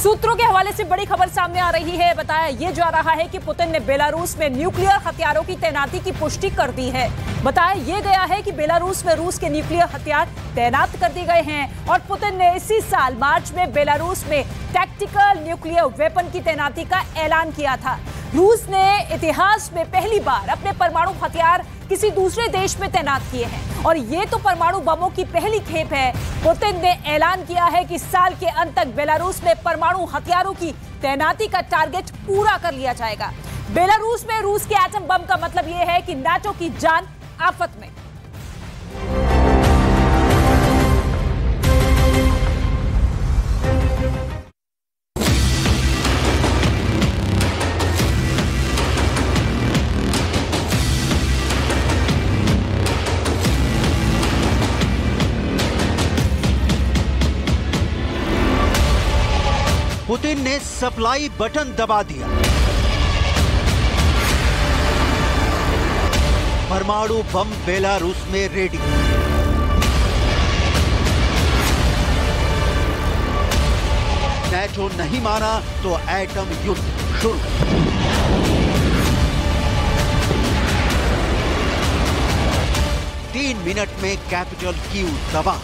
सूत्रों के हवाले से बड़ी खबर सामने आ रही है। बताया यह जा रहा है कि पुतिन ने बेलारूस में न्यूक्लियर हथियारों की तैनाती की पुष्टि कर दी है। बताया यह गया है कि बेलारूस में रूस के न्यूक्लियर हथियार तैनात कर दिए गए हैं और पुतिन ने इसी साल मार्च में बेलारूस में टैक्टिकल न्यूक्लियर वेपन की तैनाती का ऐलान किया था। रूस ने इतिहास में पहली बार अपने परमाणु हथियार किसी दूसरे देश में तैनात किए हैं और ये तो परमाणु बमों की पहली खेप है। पुतिन ने ऐलान किया है कि साल के अंत तक बेलारूस में परमाणु हथियारों की तैनाती का टारगेट पूरा कर लिया जाएगा। बेलारूस में रूस के एटम बम का मतलब यह है कि नाटो की जान आफत में। पुतिन ने सप्लाई बटन दबा दिया। परमाणु बम बेलारूस में रेडी। नाटो नहीं माना तो एटम युद्ध शुरू। तीन मिनट में कैपिटल कीव दबा।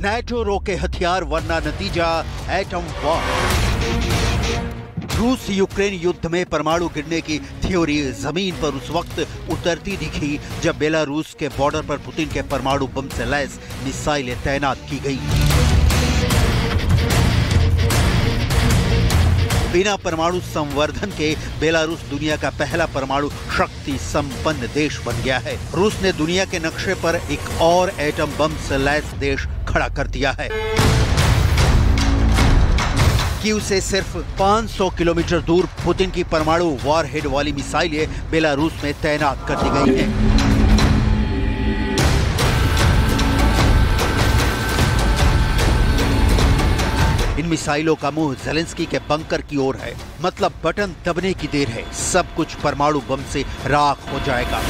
नाटो रोके हथियार वरना नतीजा एटम वॉर। रूस यूक्रेन युद्ध में परमाणु गिरने की थ्योरी जमीन पर उस वक्त उतरती दिखी जब बेलारूस के बॉर्डर पर पुतिन के परमाणु बम से लैस मिसाइलें तैनात की गई। बिना परमाणु संवर्धन के बेलारूस दुनिया का पहला परमाणु शक्ति संपन्न देश बन गया है। रूस ने दुनिया के नक्शे पर एक और एटम बम से लैस देश खड़ा कर दिया है। कीव से सिर्फ 500 किलोमीटर दूर पुतिन की परमाणु वॉरहेड वाली मिसाइलें बेलारूस में तैनात कर दी गई हैं। इन मिसाइलों का मुंह ज़ेलेंस्की के बंकर की ओर है। मतलब बटन दबने की देर है, सब कुछ परमाणु बम से राख हो जाएगा।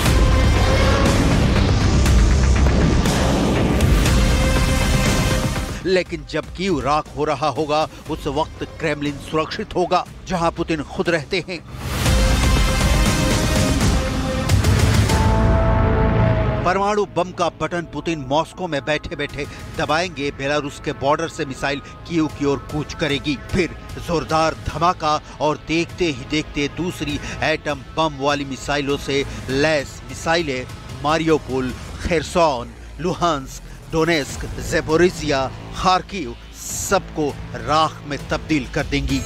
लेकिन जब कीव राख हो रहा होगा उस वक्त क्रेमलिन सुरक्षित होगा जहां पुतिन खुद रहते हैं। परमाणु बम का बटन पुतिन मॉस्को में बैठे बैठे दबाएंगे। बेलारूस के बॉर्डर से मिसाइल कीव की ओर कूच करेगी। फिर जोरदार धमाका और देखते ही देखते दूसरी एटम बम वाली मिसाइलों से लैस मिसाइलें Mariupol, Kherson, Luhansk, Donetsk, Zaporizhzhia, Kharkiv सबको राख में तब्दील कर देंगी।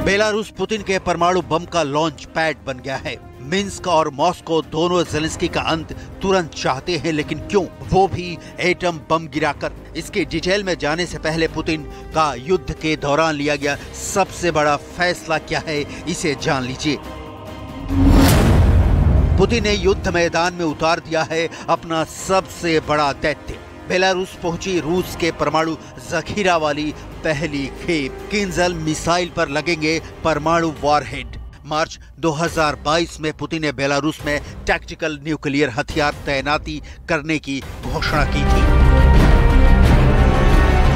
बेलारूस पुतिन के परमाणु बम का लॉन्च पैड बन गया है। मिन्स्क और मॉस्को दोनों ज़ेलेंस्की का अंत तुरंत चाहते हैं, लेकिन क्यों? वो भी एटम बम गिराकर। इसके डिटेल में जाने से पहले पुतिन का युद्ध के दौरान लिया गया सबसे बड़ा फैसला क्या है, इसे जान लीजिए। पुतिन ने युद्ध मैदान में उतार दिया है अपना सबसे बड़ा दैत्य। बेलारूस पहुंची रूस के परमाणु जखीरा वाली पहली खेप। किंजल मिसाइल पर लगेंगे परमाणु वॉरहेड। मार्च 2022 में पुतिन ने बेलारूस में टैक्टिकल न्यूक्लियर हथियार तैनाती करने की घोषणा की थी।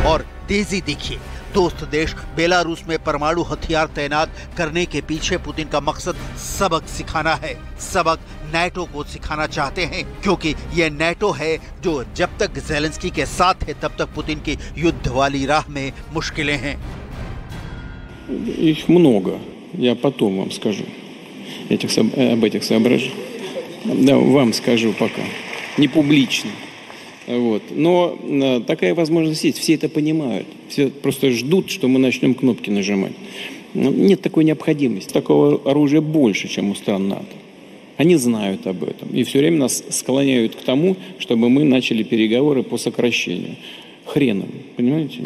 और तेजी देखिए, दोस्त देश बेलारूस में परमाणु हथियार तैनात करने के पीछे पुतिन का मकसद सबक सिखाना है। सबक नाटो को सिखाना चाहते हैं, क्योंकि यह नाटो है जो जब तक ज़ेलेंस्की के साथ है तब तक पुतिन की युद्ध वाली राह में मुश्किलें हैं। Их много. Я потом вам скажу об этих соображениях. Да, вам скажу пока. Не публично. Вот. Но такая возможность есть. Все это понимают. Все просто ждут, что мы начнем кнопки нажимать. Но нет такой необходимости. Такого оружия больше, чем у стран НАТО. Они знают об этом. И все время нас склоняют к тому, чтобы мы начали переговоры по сокращению. Хреном, понимаете?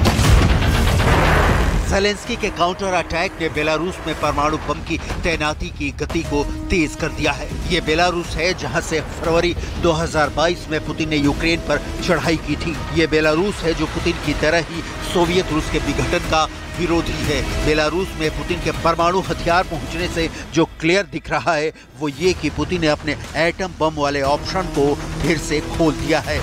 ज़ेलेंस्की के काउंटर अटैक ने बेलारूस में परमाणु बम की तैनाती की गति को तेज कर दिया है। ये बेलारूस है जहां से फरवरी 2022 में पुतिन ने यूक्रेन पर चढ़ाई की थी। ये बेलारूस है जो पुतिन की तरह ही सोवियत रूस के विघटन का विरोधी है। बेलारूस में पुतिन के परमाणु हथियार पहुंचने से जो क्लियर दिख रहा है वो ये कि पुतिन ने अपने एटम बम वाले ऑप्शन को फिर से खोल दिया है।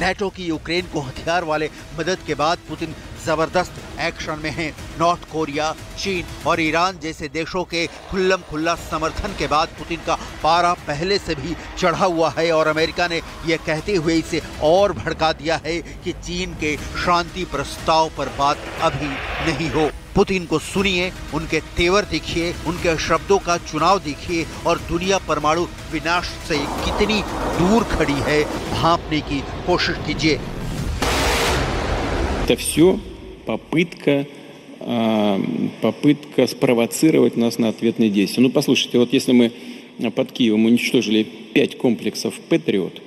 नेटो की यूक्रेन को हथियार वाले मदद के बाद पुतिन जबरदस्त एक्शन में हैं। नॉर्थ कोरिया, चीन और ईरान जैसे देशों के खुल्लम खुल्ला समर्थन के बाद पुतिन का पारा पहले से भी चढ़ा हुआ है और अमेरिका ने यह कहते हुए इसे और भड़का दिया है कि चीन के शांति प्रस्ताव पर बात अभी नहीं हो। पुतिन को सुनिए, उनके तेवर देखिए, उनके शब्दों का चुनाव देखिए और दुनिया परमाणु विनाश से कितनी दूर खड़ी है भांपने की कोशिश कीजिए। Это все попытка спровоцировать нас на ответные действия. Ну, послушайте, вот если мы под Киевом уничтожили 5 комплексов «Патриот»,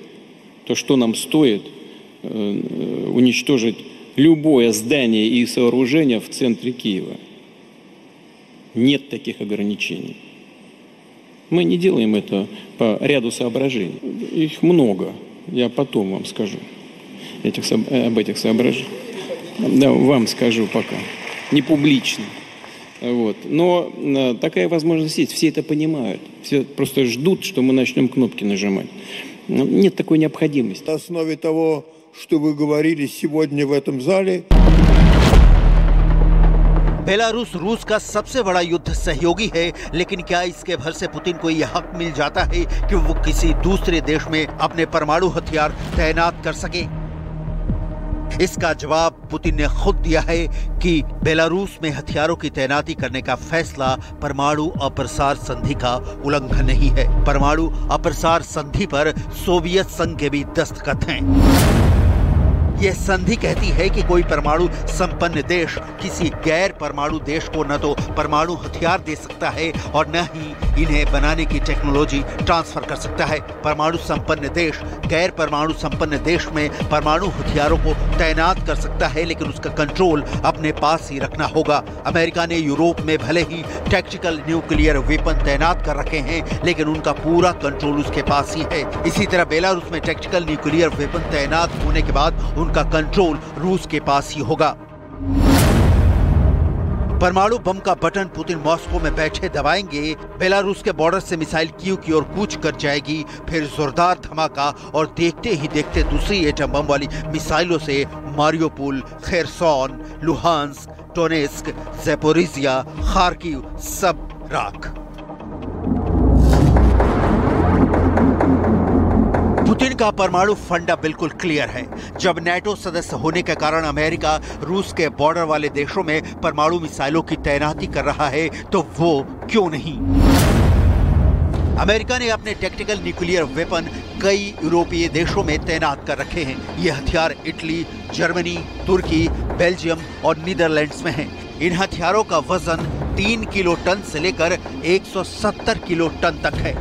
то что нам стоит уничтожить любое здание и сооружение в центре Киева? Нет таких ограничений. Мы не делаем это по ряду соображений. Их много. Я потом вам скажу об этих соображениях. Да, вам скажу пока. Не публично. Вот. Но такая возможность есть. Все это понимают. Все просто ждут, что мы начнем кнопки нажимать. Нет такой необходимости. На основе того, что вы говорили сегодня в этом зале. बेलारूस रूस का सबसे बड़ा युद्ध सहयोगी है, लेकिन क्या इसके भर से पुतिन को यह हक मिल जाता है कि वो किसी दूसरे देश में अपने परमाणु हथियार तैनात कर सके? इसका जवाब पुतिन ने खुद दिया है कि बेलारूस में हथियारों की तैनाती करने का फैसला परमाणु अप्रसार संधि का उल्लंघन नहीं है। परमाणु अप्रसार संधि पर सोवियत संघ के भी दस्तखत हैं। यह संधि कहती है कि कोई परमाणु संपन्न देश किसी गैर परमाणु देश को न तो परमाणु हथियार दे सकता है और न ही इन्हें बनाने की टेक्नोलॉजी ट्रांसफर कर सकता है। परमाणु संपन्न देश गैर परमाणु संपन्न देश में परमाणु हथियारों को तैनात कर सकता है, लेकिन उसका कंट्रोल अपने पास ही रखना होगा। अमेरिका ने यूरोप में भले ही टैक्टिकल न्यूक्लियर वेपन तैनात कर रखे हैं, लेकिन उनका पूरा कंट्रोल उसके पास ही है। इसी तरह बेलारूस में टैक्टिकल न्यूक्लियर वेपन तैनात होने के बाद उनका कंट्रोल रूस के पास ही होगा। परमाणु बम का बटन पुतिन मॉस्को में बैठे दबाएंगे, बेलारूस के बॉर्डर से मिसाइल कीव की ओर कूच कर जाएगी, फिर जोरदार धमाका और देखते ही देखते दूसरी एटम बम वाली मिसाइलों से Mariupol, Kherson, Luhansk, Donetsk, Zaporizhzhia, Kharkiv सब राख। पुतिन का परमाणु फंडा बिल्कुल क्लियर है। जब नेटो सदस्य होने के कारण अमेरिका रूस के बॉर्डर वाले देशों में परमाणु मिसाइलों की तैनाती कर रहा है, तो वो क्यों नहीं? अमेरिका ने अपने टैक्टिकल न्यूक्लियर वेपन कई यूरोपीय देशों में तैनात कर रखे हैं। ये हथियार इटली, जर्मनी, तुर्की, बेल्जियम और नीदरलैंड्स में हैं। इन हथियारों का वजन 3 किलो टन से लेकर 170 किलो टन तक है।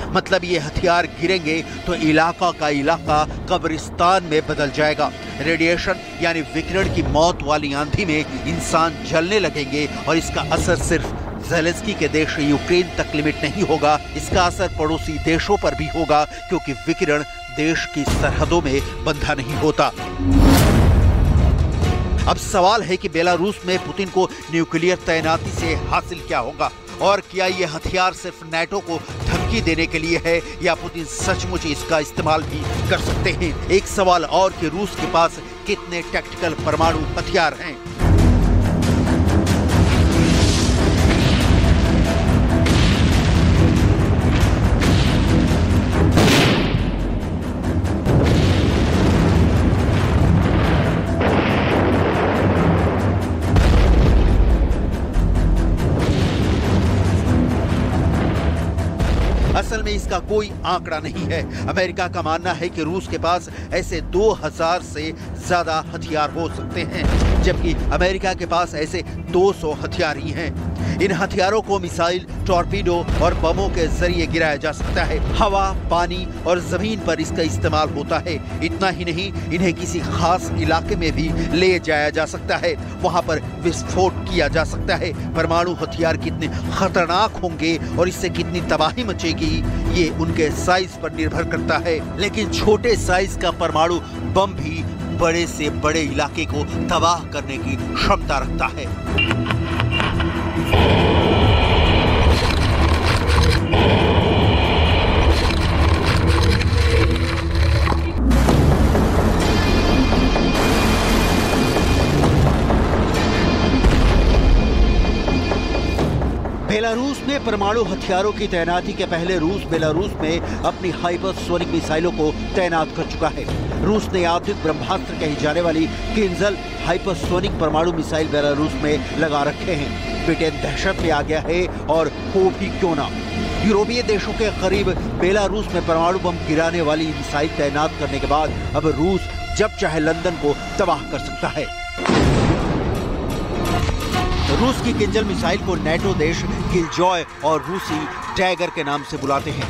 मतलब ये हथियार गिरेंगे तो इलाका का इलाका कब्रिस्तान में बदल जाएगा। रेडिएशन यानी विकिरण की मौत वाली आंधी में इंसान जलने लगेंगे और इसका असर सिर्फ ज़ेलेंस्की के देश यूक्रेन तक लिमिट नहीं होगा, इसका असर पड़ोसी देशों पर भी होगा, क्योंकि विकिरण देश की सरहदों में बंधा नहीं होता। अब सवाल है कि बेलारूस में पुतिन को न्यूक्लियर तैनाती से हासिल क्या होगा, और क्या ये हथियार सिर्फ नेटो को धमकी देने के लिए है या पुतिन सचमुच इसका इस्तेमाल भी कर सकते हैं? एक सवाल और कि रूस के पास कितने टैक्टिकल परमाणु हथियार हैं? असल में इसका कोई आंकड़ा नहीं है। अमेरिका का मानना है कि रूस के पास ऐसे 2000 से ज्यादा हथियार हो सकते हैं, जबकि अमेरिका के पास ऐसे 200 हथियार ही हैं। इन हथियारों को मिसाइल, टॉर्पीडो और बमों के जरिए गिराया जा सकता है। हवा, पानी और जमीन पर इसका इस्तेमाल होता है। इतना ही नहीं, इन्हें किसी खास इलाके में भी ले जाया जा सकता है, वहां पर विस्फोट किया जा सकता है। परमाणु हथियार कितने खतरनाक होंगे और इससे कितनी तबाही मचेगी, ये उनके साइज पर निर्भर करता है। लेकिन छोटे साइज का परमाणु बम भी बड़े से बड़े इलाके को तबाह करने की क्षमता रखता है। बेलारूस में परमाणु हथियारों की तैनाती के पहले रूस बेलारूस में अपनी हाइपरसोनिक मिसाइलों को तैनात कर चुका है। रूस ने आधुनिक ब्रह्मास्त्र कही जाने वाली किंजल हाइपरसोनिक परमाणु मिसाइल बेलारूस में लगा रखे हैं। ब्रिटेन दहशत में आ गया है और हो भी क्यों ना। यूरोपीय देशों के करीब बेलारूस में परमाणु बम गिराने वाली मिसाइल तैनात करने के बाद अब रूस जब चाहे लंदन को तबाह कर सकता है। रूस की किंजल मिसाइल को नेटो देश किलजॉय और रूसी टैगर के नाम से बुलाते हैं।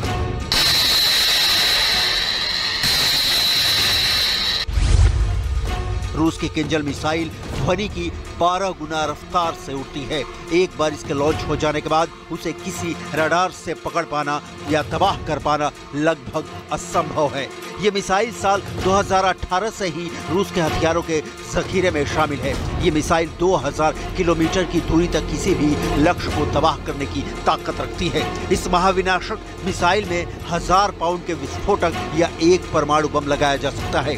रूस की किंजल मिसाइल ध्वनि की 12 गुना रफ्तार से उड़ती है। एक बार इसके लॉन्च हो जाने के बाद उसे किसी रडार से पकड़ पाना या तबाह कर पाना लगभग असंभव है। ये मिसाइल साल 2018 से ही रूस के हथियारों के जखीरे में शामिल है। ये मिसाइल 2000 किलोमीटर की दूरी तक किसी भी लक्ष्य को तबाह करने की ताकत रखती है। इस महाविनाशक मिसाइल में 1000 पाउंड के विस्फोटक या एक परमाणु बम लगाया जा सकता है।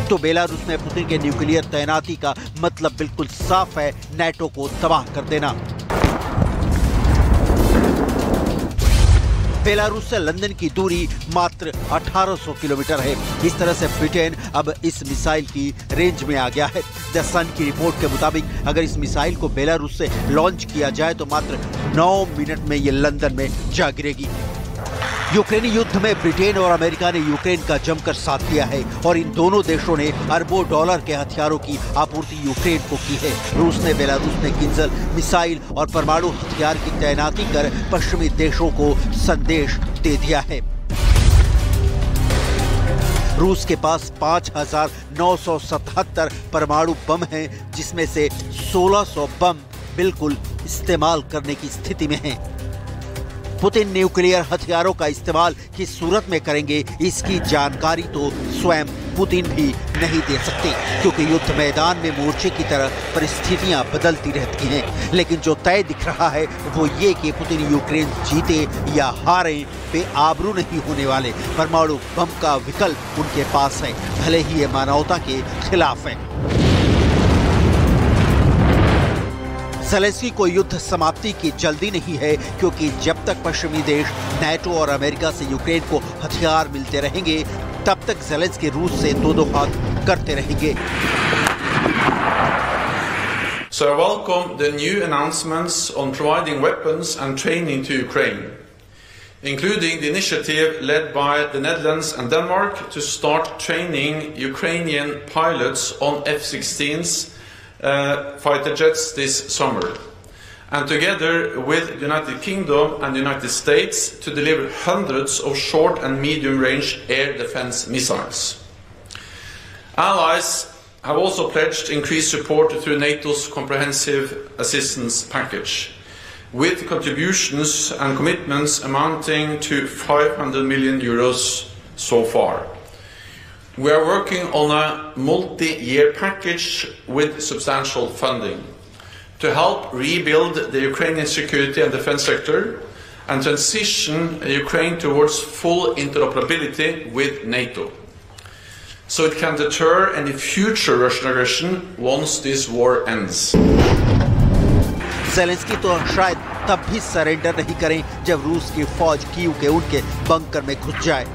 तो बेलारूस में पुतिन के न्यूक्लियर तैनाती का मतलब बिल्कुल साफ है, नेटो को तबाह कर देना। बेलारूस से लंदन की दूरी मात्र 1800 किलोमीटर है। इस तरह से ब्रिटेन अब इस मिसाइल की रेंज में आ गया है। द सन की रिपोर्ट के मुताबिक अगर इस मिसाइल को बेलारूस से लॉन्च किया जाए तो मात्र 9 मिनट में ये लंदन में जा गिरेगी। यूक्रेनी युद्ध में ब्रिटेन और अमेरिका ने यूक्रेन का जमकर साथ दिया है और इन दोनों देशों ने अरबों डॉलर के हथियारों की आपूर्ति यूक्रेन को की है। रूस ने बेलारूस में किंजल मिसाइल और परमाणु हथियार की तैनाती कर पश्चिमी देशों को संदेश दे दिया है। रूस के पास 5977 परमाणु बम हैं, जिसमें से 1600 बम बिल्कुल इस्तेमाल करने की स्थिति में हैं। पुतिन न्यूक्लियर हथियारों का इस्तेमाल किस सूरत में करेंगे, इसकी जानकारी तो स्वयं पुतिन भी नहीं दे सकते, क्योंकि युद्ध मैदान में मोर्चे की तरह परिस्थितियां बदलती रहती हैं। लेकिन जो तय दिख रहा है वो ये कि पुतिन यूक्रेन जीते या हारे बेआबरू नहीं होने वाले। परमाणु बम का विकल्प उनके पास है, भले ही ये मानवता के खिलाफ है। ज़ेलेंस्की को युद्ध समाप्ति की जल्दी नहीं है, क्योंकि जब तक पश्चिमी देश नेटो और अमेरिका से यूक्रेन को हथियार मिलते रहेंगे तब तक ज़ेलेंस्की रूस से दो हाथ करते रहेंगे। So I welcome the new announcements on providing weapons and training to Ukraine, including the initiative led by the Netherlands and Denmark to start training Ukrainian pilots on F-16s fighter jets this summer, and together with the United Kingdom and the United States to deliver hundreds of short and medium range air defense missiles. Allies have also pledged increased support through NATO's comprehensive assistance package, with contributions and commitments amounting to 500 million euros so far. We are working on a multi-year package with substantial funding to help rebuild the Ukrainian security and defense sector and transition Ukraine towards full interoperability with NATO, so it can deter any future Russian aggression once this war ends. Zelensky तो शायद तब भी surrender नहीं करें जब रूस की फौज कीव के उनके बंकर में घुस जाए।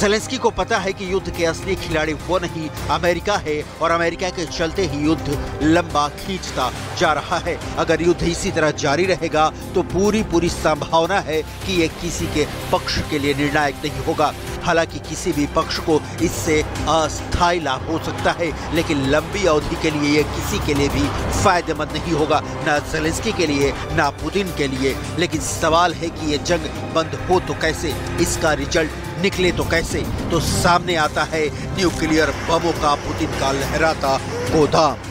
ज़ेलेंस्की को पता है कि युद्ध के असली खिलाड़ी वो नहीं अमेरिका है और अमेरिका के चलते ही युद्ध लंबा खींचता जा रहा है। अगर युद्ध इसी तरह जारी रहेगा तो पूरी संभावना है कि ये किसी के पक्ष के लिए निर्णायक नहीं होगा। हालांकि किसी भी पक्ष को इससे अस्थायी लाभ हो सकता है, लेकिन लंबी अवधि के लिए ये किसी के लिए भी फायदेमंद नहीं होगा, ना ज़ेलेंस्की के लिए ना पुतिन के लिए। लेकिन सवाल है कि ये जंग बंद हो तो कैसे, इसका रिजल्ट निकले तो कैसे। तो सामने आता है न्यूक्लियर बमों का पुतिन का लहराता गोदाम।